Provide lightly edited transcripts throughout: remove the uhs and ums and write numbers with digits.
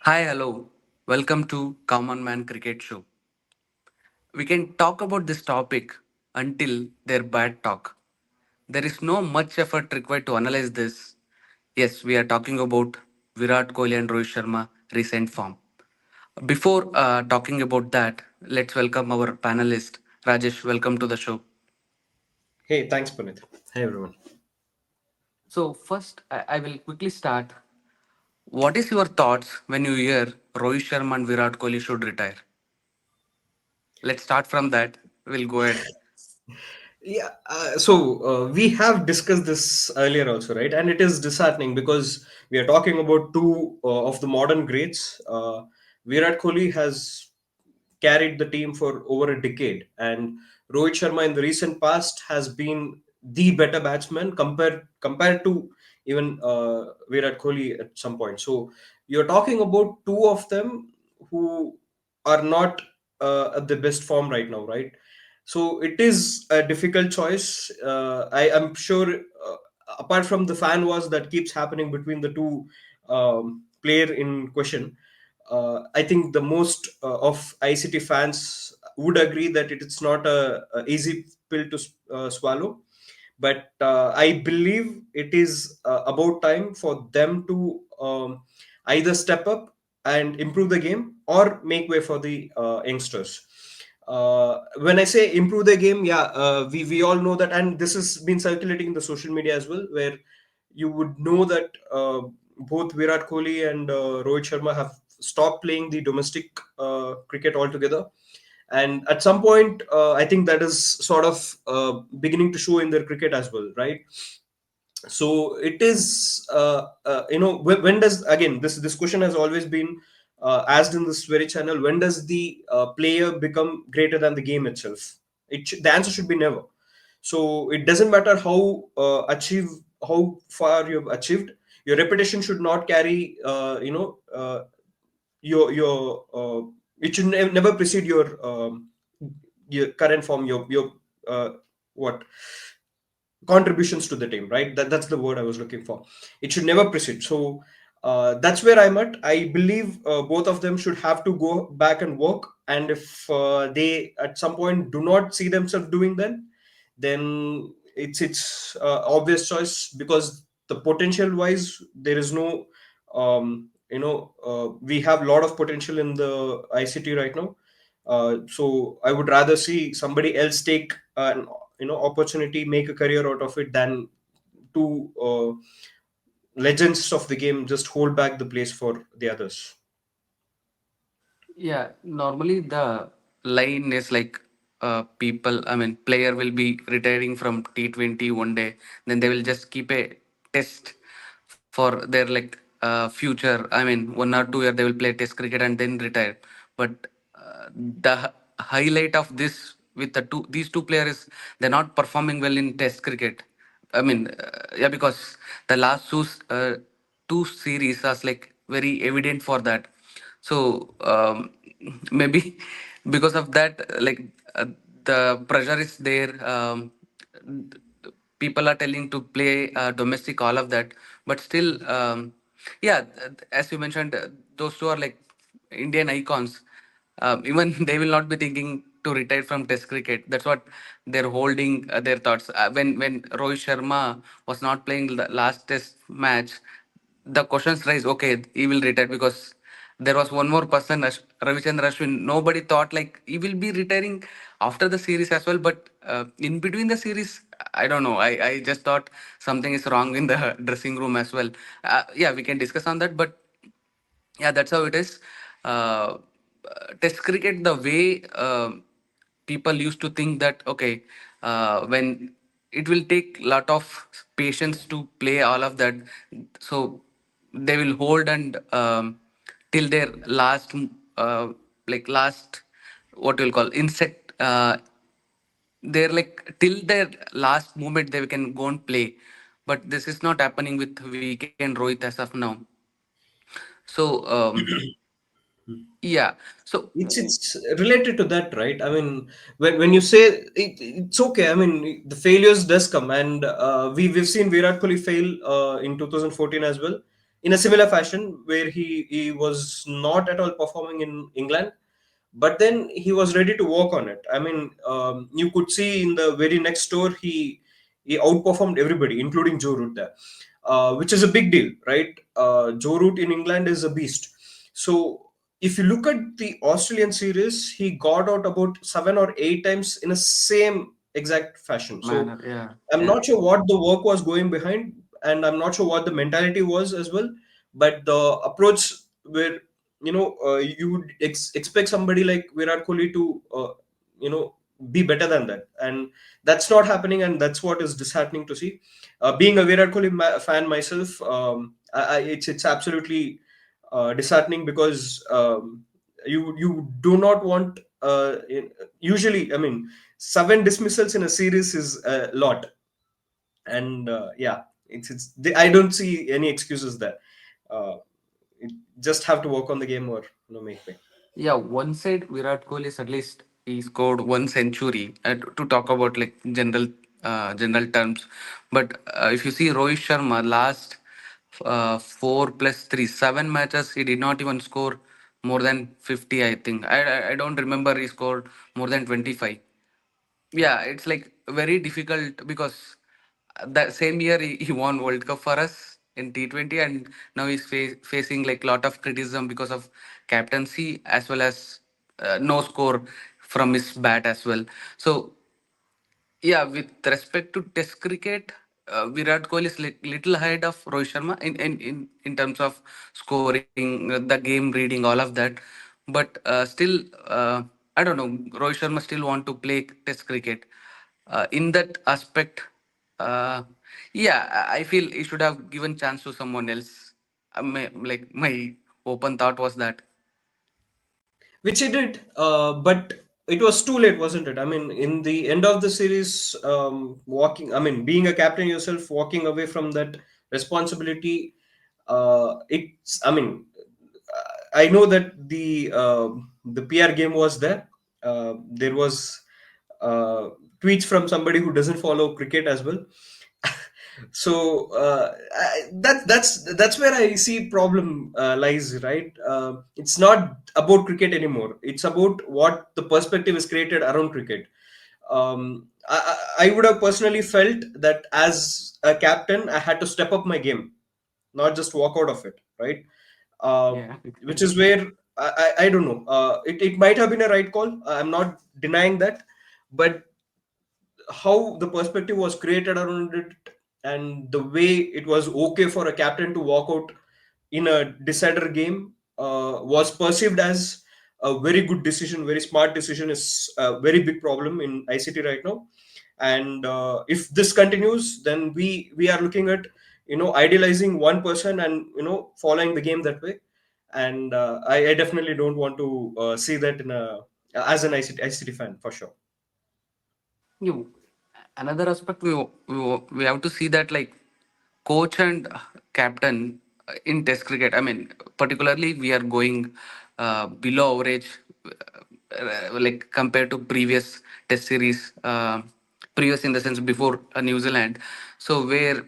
Hi, hello. Welcome to Common Man Cricket Show. We can talk about this topic until their bad talk. There is no much effort required to analyze this. Yes, we are talking about Virat Kohli and Rohit Sharma recent form. Before talking about that, let's welcome our panelist Rajesh. Welcome to the show. Hey, thanks, Punit. Hey, everyone. So first, I will quickly start. What is your thoughts when you hear Rohit Sharma and Virat Kohli should retire? Let's start from that. We'll go ahead. Yeah, we have discussed this earlier also, right? And it is disheartening because we are talking about two of the modern greats. Virat Kohli has carried the team for over a decade, and Rohit Sharma in the recent past has been the better batsman compared to even Virat Kohli at some point. So you're talking about two of them who are not at the best form right now, right? So it is a difficult choice. I am sure, apart from the fan wars that keeps happening between the two player in question, I think the most of ICT fans would agree that it is not a easy pill to swallow. But I believe it is about time for them to either step up and improve the game or make way for the youngsters. When I say improve the game, yeah, we all know that, and this has been circulating in the social media as well, where you would know that both Virat Kohli and Rohit Sharma have stopped playing the domestic cricket altogether. And at some point, I think that is sort of beginning to show in their cricket as well, right? So it is, when does, again, this question has always been asked in this very channel: when does the player become greater than the game itself? The answer should be never. So it doesn't matter how far you've achieved. Your reputation should not carry your it should never precede your current form, your what contributions to the team, right? That's the word I was looking for. It should never precede. So that's where I'm at. I believe both of them should have to go back and work, and if they at some point do not see themselves doing that, then it's obvious choice, because the potential wise there is no we have a lot of potential in the ICT right now. So I would rather see somebody else take an opportunity, make a career out of it, than two legends of the game just hold back the place for the others. Yeah, normally the line is like player will be retiring from T20 one day, then they will just keep a test for their future. 1 or 2 year they will play test cricket and then retire. But the highlight of this with these two players, they're not performing well in test cricket. Yeah, because the last two series was like very evident for that. So maybe because of that, the pressure is there. People are telling to play domestic, all of that, but still, yeah, as you mentioned, those two are like Indian icons. Even they will not be thinking to retire from Test cricket. That's what they're holding their thoughts. When Rohit Sharma was not playing the last Test match, the questions rise. Okay, he will retire because there was one more person, Ravichandra Ashwin. Nobody thought like he will be retiring after the series as well. But in between the series, I don't know. I just thought something is wrong in the dressing room as well. Yeah, we can discuss on that. But yeah, that's how it is. Test cricket, the way people used to think that okay, when it will take lot of patience to play all of that, so they will hold and till their last last, what you'll call insect, they're like till their last moment they can go and play. But this is not happening with Weekend Rohit as of now. So yeah. So It's related to that, right? I mean, when you say it's okay. I mean, the failures does come, and we've seen Virat Kohli fail in 2014 as well in a similar fashion, where he was not at all performing in England, but then he was ready to work on it. I mean, you could see in the very next tour he outperformed everybody, including Joe Root there, which is a big deal, right? Joe Root in England is a beast. So if you look at the Australian series, he got out about 7 or 8 times in the same exact fashion. So manner. Yeah, I'm yeah. not sure what the work was going behind, and I'm not sure what the mentality was as well. But the approach where, you would expect somebody like Virat Kohli to be better than that, and that's not happening, and that's what is disheartening to see. Being a Virat Kohli fan myself, it's absolutely disheartening, because you do not want, usually, I mean, seven dismissals in a series is a lot. And yeah, I don't see any excuses there. uh, it, just have to work on the game, or make way. Yeah, one side Virat Kohli is at least he scored one century to talk about like general terms. But if you see Rohit Sharma last 4 plus 3 7 matches, he did not even score more than 50. I think I don't remember he scored more than 25. Yeah, it's like very difficult because that same year he won World Cup for us in T20, and now he's facing like lot of criticism because of captaincy as well as no score from his bat as well. So yeah, with respect to Test cricket, Virat Kohli is little ahead of Rohit Sharma in terms of scoring, the game reading, all of that. But still, I don't know. Rohit Sharma still want to play Test cricket. In that aspect, uh, yeah, I feel he should have given chance to someone else. My open thought was that. Which he did, but it was too late, wasn't it? I mean, in the end of the series, being a captain yourself, walking away from that responsibility, it's, I mean, I know that the PR game was there. There was uh, tweets from somebody who doesn't follow cricket as well. So that's where I see problem lies, right? It's not about cricket anymore. It's about what the perspective is created around cricket. I would have personally felt that as a captain, I had to step up my game, not just walk out of it, right? Uh, Yeah. which is where I don't know. It might have been a right call. I'm not denying that, but how the perspective was created around it, and the way it was okay for a captain to walk out in a decider game was perceived as a very good decision, very smart decision, is a very big problem in ICT right now. And if this continues, then we are looking at, idealizing one person and, following the game that way. And I definitely don't want to see that in a as an ICT fan, for sure. You another aspect we have to see that like coach and captain in Test cricket. I mean, particularly we are going below average, like compared to previous Test series, previous in the sense before New Zealand. So where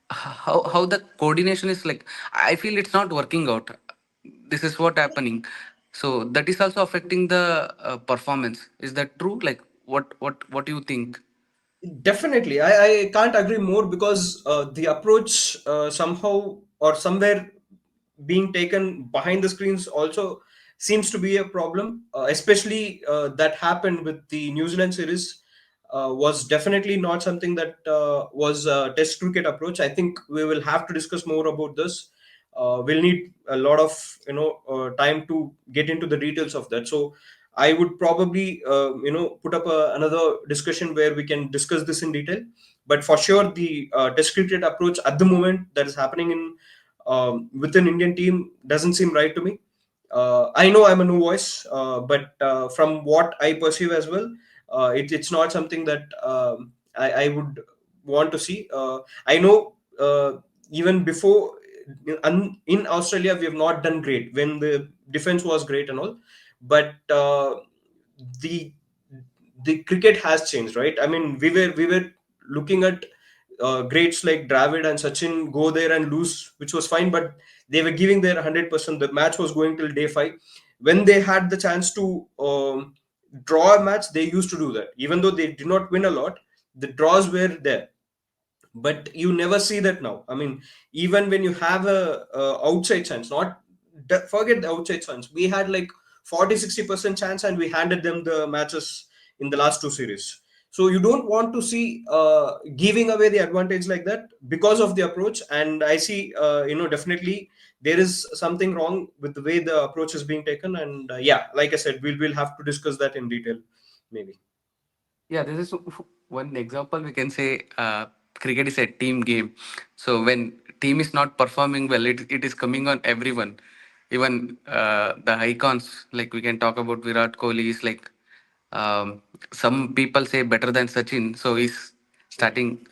how the coordination is like, I feel it's not working out. This is what happening. So that is also affecting the performance. Is that true? Like what do you think? Definitely, I can't agree more, because the approach, somehow or somewhere, being taken behind the screens also seems to be a problem. Especially that happened with the New Zealand series. Was definitely not something that was a Test cricket approach. I think we will have to discuss more about this. We'll need a lot of, time to get into the details of that. So I would probably, put up another discussion where we can discuss this in detail. But for sure, the Test cricket approach at the moment that is happening in within Indian team doesn't seem right to me. I know I'm a new voice, but from what I perceive as well, it's not something that I would want to see. I know, even before, in Australia, we have not done great when the defense was great and all, but the the cricket has changed, right? I mean, we were looking at greats like Dravid and Sachin go there and lose, which was fine, but they were giving their 100%. The match was going till day five. When they had the chance to draw a match, they used to do that. Even though they did not win a lot, the draws were there, but you never see that now. I mean, even when you have a outside chance, not forget the outside chance, we had like 40-60% chance and we handed them the matches in the last two series. So you don't want to see giving away the advantage like that because of the approach. And I see, definitely there is something wrong with the way the approach is being taken. And yeah, like I said, we'll have to discuss that in detail maybe. Yeah, this is one example we can say. Cricket is a team game. So when team is not performing well, it is coming on everyone. Even the icons, like we can talk about Virat Kohli, is like some people say better than Sachin. So he's starting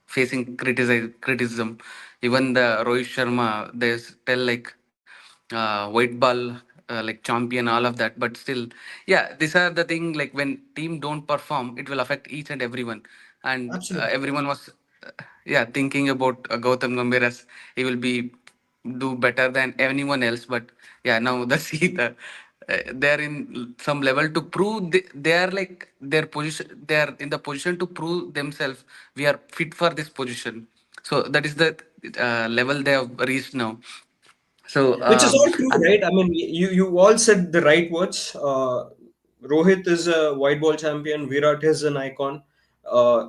facing criticism. Even the Rohit Sharma, they tell like white ball like champion, all of that. But still, yeah, these are the thing, like when team don't perform, it will affect each and everyone. And Absolutely. everyone was yeah, thinking about Gautam Gambhir as he will be do better than anyone else. But yeah, now the see the they're in some level to prove they are like their position, they are in the position to prove themselves, we are fit for this position. So that is the level they have reached now. So Which is all true, right? I mean, you all said the right words. Rohit is a white ball champion. Virat is an icon. Uh,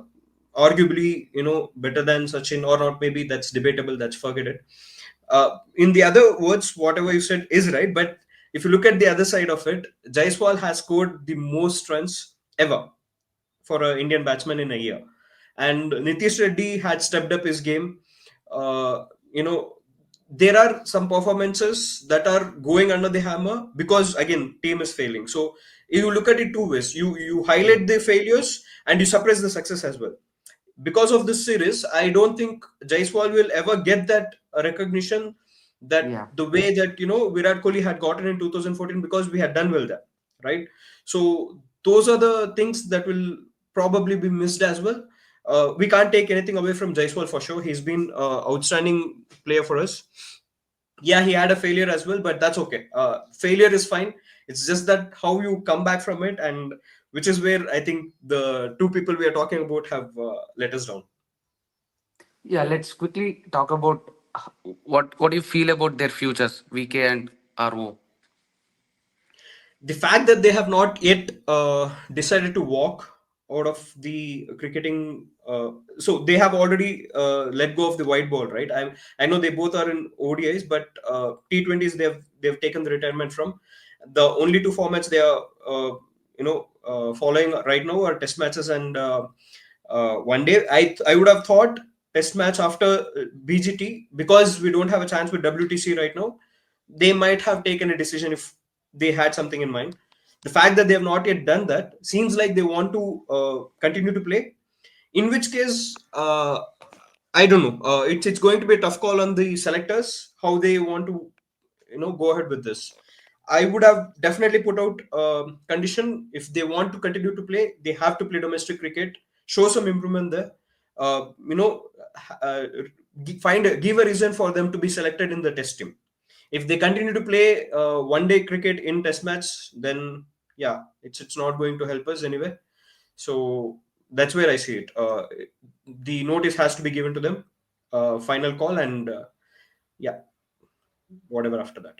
Arguably, better than Sachin or not. Maybe that's debatable. That's forget it. In the other words, whatever you said is right. But if you look at the other side of it, Jaiswal has scored the most runs ever for an Indian batsman in a year. And Nitish Reddy had stepped up his game. Uh, you know, there are some performances that are going under the hammer because again, team is failing. So you look at it two ways. You highlight the failures and you suppress the success as well. Because of this series, I don't think Jaiswal will ever get that recognition that yeah. the way that Virat Kohli had gotten in 2014 because we had done well there, right? So those are the things that will probably be missed as well. We can't take anything away from Jaiswal for sure. He's been outstanding player for us. Yeah, he had a failure as well, but that's okay. Failure is fine. It's just that how you come back from it, and which is where I think the two people we are talking about have let us down. Yeah, let's quickly talk about what do you feel about their futures, VK and RO. The fact that they have not yet decided to walk out of the cricketing, so they have already let go of the white ball, right? I know they both are in ODIs, but T20s they've taken the retirement from. The only two formats they are following right now are test matches and one day. I would have thought test match after BGT, because we don't have a chance with WTC right now. They might have taken a decision if they had something in mind. The fact that they have not yet done that seems like they want to continue to play. In which case, I don't know. It's going to be a tough call on the selectors how they want to go ahead with this. I would have definitely put out condition if they want to continue to play, they have to play domestic cricket, show some improvement there. Uh, you know, uh, give a reason for them to be selected in the test team. If they continue to play one day cricket in test match, then yeah, it's not going to help us anyway. So that's where I see it. The notice has to be given to them, final call, and yeah, whatever after that.